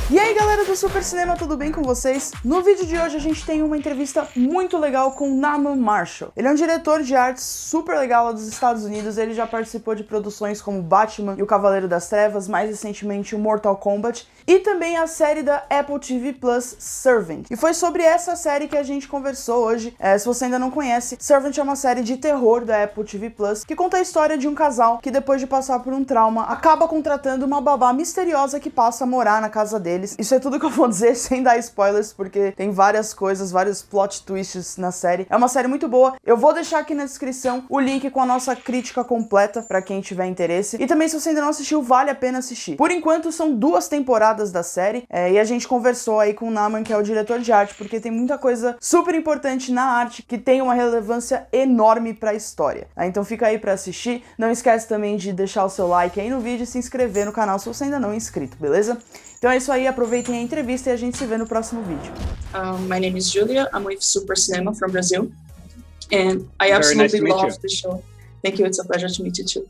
E aí galera do SuperCinema, tudo bem com vocês? No vídeo de hoje a gente tem uma entrevista muito legal com o Naaman Marshall. Ele é um diretor de arte super legal lá dos Estados Unidos, ele já participou de produções como Batman e o Cavaleiro das Trevas, mais recentemente o Mortal Kombat, e também a série da Apple TV Plus, Servant. E foi sobre essa série que a gente conversou hoje. Se você ainda não conhece, Servant é uma série de terror da Apple TV Plus, que conta a história de um casal que depois de passar por um trauma, acaba contratando uma babá misteriosa que passa a morar na casa deles. Isso é tudo que eu vou dizer sem dar spoilers, porque tem várias coisas, vários plot twists na série. É uma série muito boa. Eu vou deixar aqui na descrição o link com a nossa crítica completa pra quem tiver interesse. E também, se você ainda não assistiu, vale a pena assistir. Por enquanto, são 2 temporadas da série, e a gente conversou aí com o Naaman, que é o diretor de arte, porque tem muita coisa super importante na arte que tem uma relevância enorme pra história. Então fica aí pra assistir. Não esquece também de deixar o seu like aí no vídeo e se inscrever no canal se você ainda não é inscrito, beleza? Então é isso aí, aproveitem a entrevista e a gente se vê no próximo vídeo. My name is Julia. I'm with SuperCinema from Brazil, and I Very nice absolutely to meet love you. the show. Thank you. It's a pleasure to meet you too.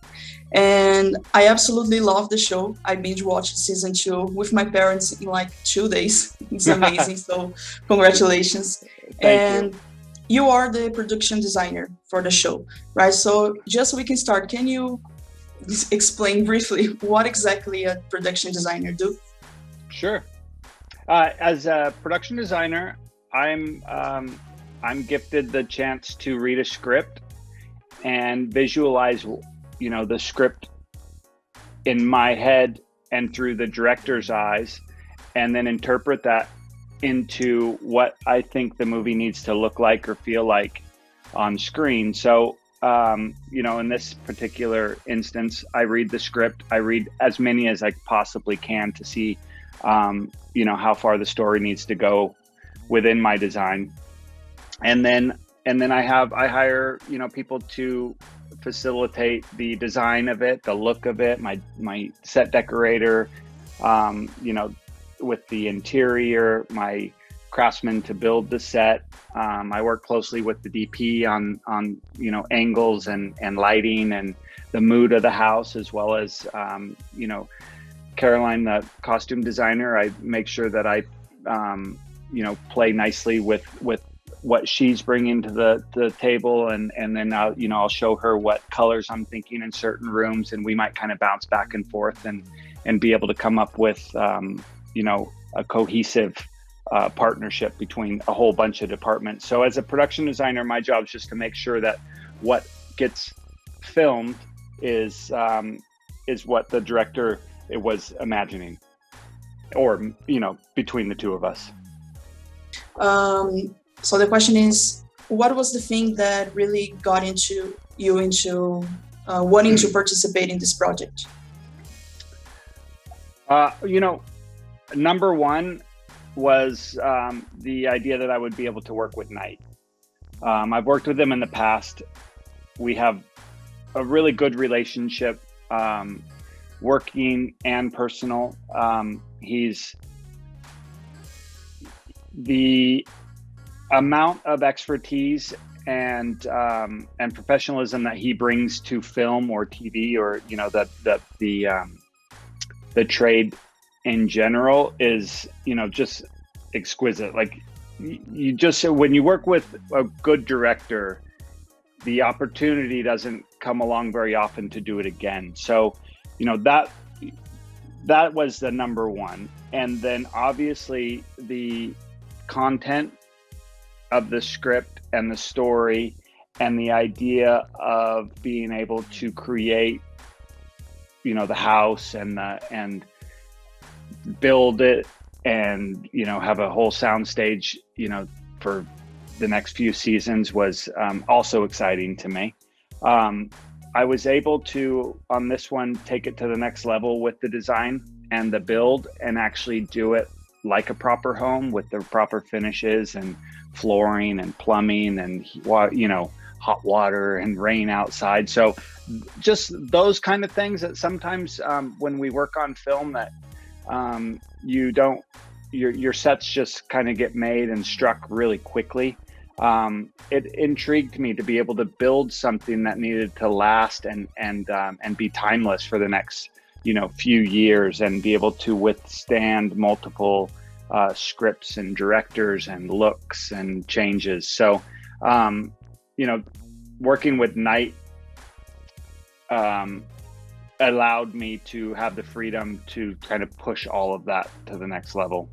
And I absolutely love the show. I binge watched season 2 with my parents in like 2 days. It's amazing. So congratulations. Thank you. You are the production designer for the show, right? So just so we can start, can you explain briefly what exactly a production designer do? Sure. As a production designer, I'm gifted the chance to read a script and visualize, the script in my head and through the director's eyes, and then interpret that into what I think the movie needs to look like or feel like on screen. So, in this particular instance, I read the script. I read as many as I possibly can to see how far the story needs to go within my design, and then I hire people to facilitate the design of it, the look of it, my set decorator, with the interior, my craftsman to build the set. I work closely with the DP on angles and lighting and the mood of the house, as well as Caroline, the costume designer. I make sure that I, play nicely with what she's bringing to the table, and then I'll show her what colors I'm thinking in certain rooms, and we might kind of bounce back and forth and be able to come up with, a cohesive partnership between a whole bunch of departments. So as a production designer, my job is just to make sure that what gets filmed is what the director was imagining, or between the two of us. So the question is, what was the thing that really got you into wanting to participate in this project? Number one was the idea that I would be able to work with Knight. I've worked with him in the past. We have a really good relationship, working and personal. He's the amount of expertise and professionalism that he brings to film or TV, or the trade in general is just exquisite. Like, you just, when you work with a good director, the opportunity doesn't come along very often to do it again. So that was the number one. And then obviously the content of the script and the story, and the idea of being able to create the house and build it, and have a whole soundstage for the next few seasons was also exciting to me. I was able to, on this one, take it to the next level with the design and the build, and actually do it like a proper home with the proper finishes and flooring and plumbing and hot water and rain outside. So just those kind of things that sometimes when we work on film that your sets just kind of get made and struck really quickly. It intrigued me to be able to build something that needed to last and be timeless for the next few years and be able to withstand multiple scripts and directors and looks and changes. So, working with Night allowed me to have the freedom to kind of push all of that to the next level.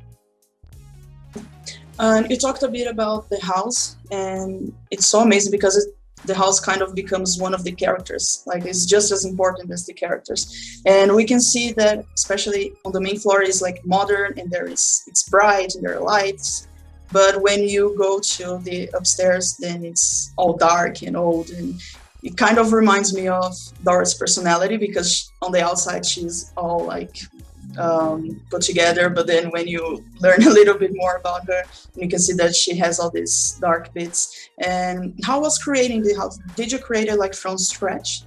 You talked a bit about the house, and it's so amazing because the house kind of becomes one of the characters. Like, it's just as important as the characters. And we can see that, especially on the main floor, is like modern, and it's bright and there are lights. But when you go to the upstairs, then it's all dark and old, and it kind of reminds me of Dora's personality, because on the outside she's all like put together, but then when you learn a little bit more about her, you can see that she has all these dark bits. And how was creating the house? Did you create it like from scratch,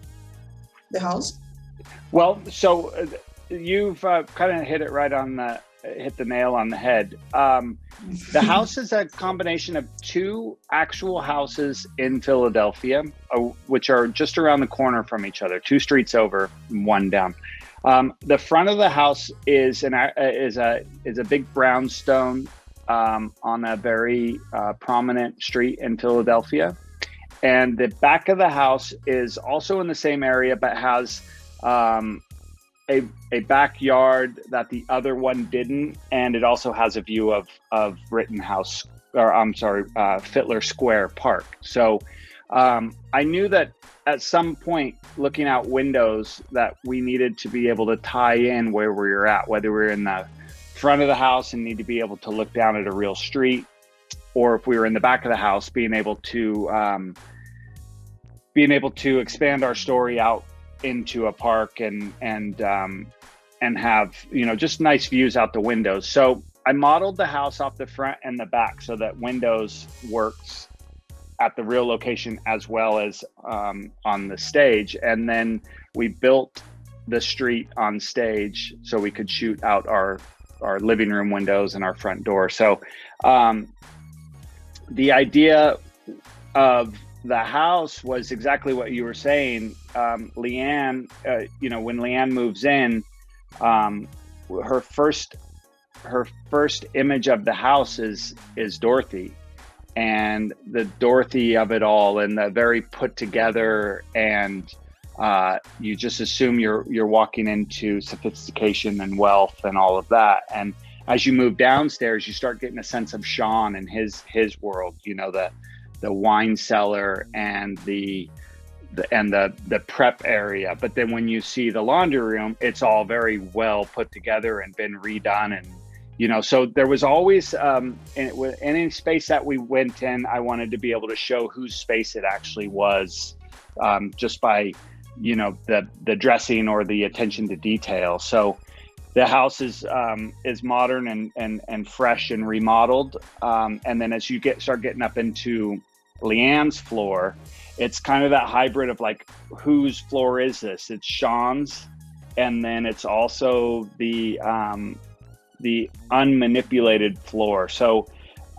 the house? Well, so you've kind of hit the nail on the head. The house is a combination of two actual houses in Philadelphia, which are just around the corner from each other, 2 streets over, 1 down. The front of the house is a big brownstone on a very prominent street in Philadelphia, and the back of the house is also in the same area, but has a backyard that the other one didn't, and it also has a view of Fittler Square Park. So I knew that at some point, looking out windows, that we needed to be able to tie in where we were at, whether we were in the front of the house and need to be able to look down at a real street, or if we were in the back of the house, being able to expand our story out into a park and have just nice views out the windows. So I modeled the house off the front and the back so that windows works at the real location as well as on the stage. And then we built the street on stage so we could shoot out our living room windows and our front door. So the idea of the house was exactly what you were saying. Leanne, when Leanne moves in, her first image of the house is Dorothy, and the Dorothy of it all, and the very put together, and you just assume you're walking into sophistication and wealth and all of that. And as you move downstairs, you start getting a sense of Sean and his world, the wine cellar and the prep area. But then when you see the laundry room, it's all very well put together and been redone. And so there was always in any space that we went in, I wanted to be able to show whose space it actually was, just by the dressing or the attention to detail. So the house is modern and fresh and remodeled, and then as you start getting up into Leanne's floor, it's kind of that hybrid of like, whose floor is this? It's Sean's, and then it's also the unmanipulated floor. So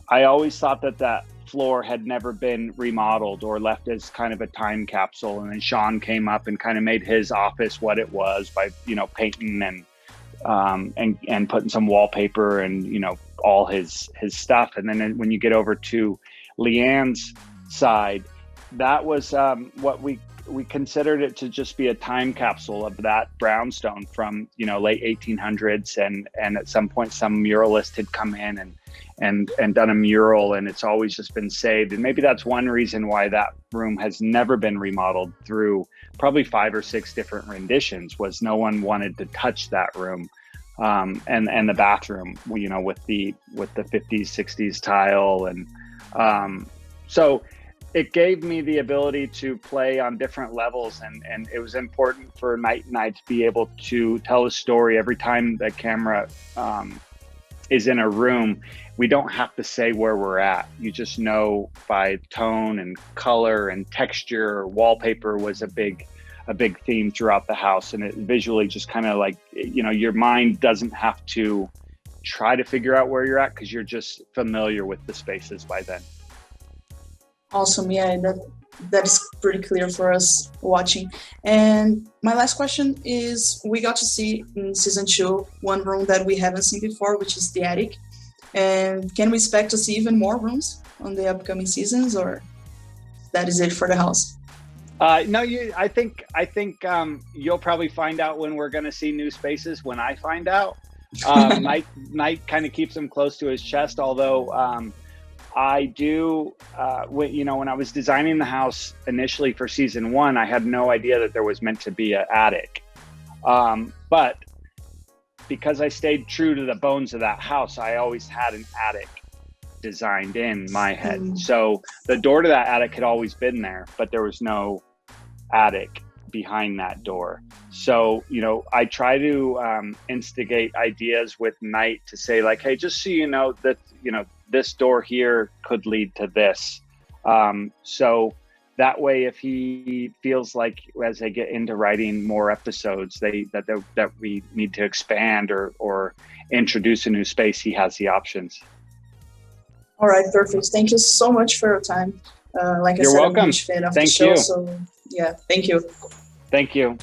I always thought that floor had never been remodeled or left as kind of a time capsule. And then Sean came up and kind of made his office what it was by painting and putting some wallpaper and all his stuff. And then when you get over to Leanne's side, that was what we considered it to just be a time capsule of that brownstone from late 1800s, and at some point some muralist had come in and done a mural, and it's always just been saved. And maybe that's one reason why that room has never been remodeled through probably 5 or 6 different renditions, was no one wanted to touch that room. And the bathroom, with the 50s, 60s tile. And so it gave me the ability to play on different levels, and it was important for Night and I to be able to tell a story every time the camera is in a room. We don't have to say where we're at. You just know by tone and color and texture. Wallpaper was a big theme throughout the house, and it visually just kind of like, your mind doesn't have to try to figure out where you're at because you're just familiar with the spaces by then. Awesome. Yeah, that is pretty clear for us watching. And my last question is, we got to see in season 2 one room that we haven't seen before, which is the attic. And can we expect to see even more rooms on the upcoming seasons, or that is it for the house? No, I think you'll probably find out when we're going to see new spaces. When I find out, Mike kind of keeps them close to his chest. Although I do, when I was designing the house initially for season 1, I had no idea that there was meant to be an attic. But because I stayed true to the bones of that house, I always had an attic designed in my head. So the door to that attic had always been there, but there was no attic behind that door. So, I try to instigate ideas with Knight to say, like, hey, just so you know that, this door here could lead to this. So that way, if he feels like as they get into writing more episodes, that we need to expand or introduce a new space, he has the options. All right, perfect. Thank you so much for your time. Like I You're said, welcome. I'm a huge fan of Thank the show. you. So yeah, thank you. Thank you.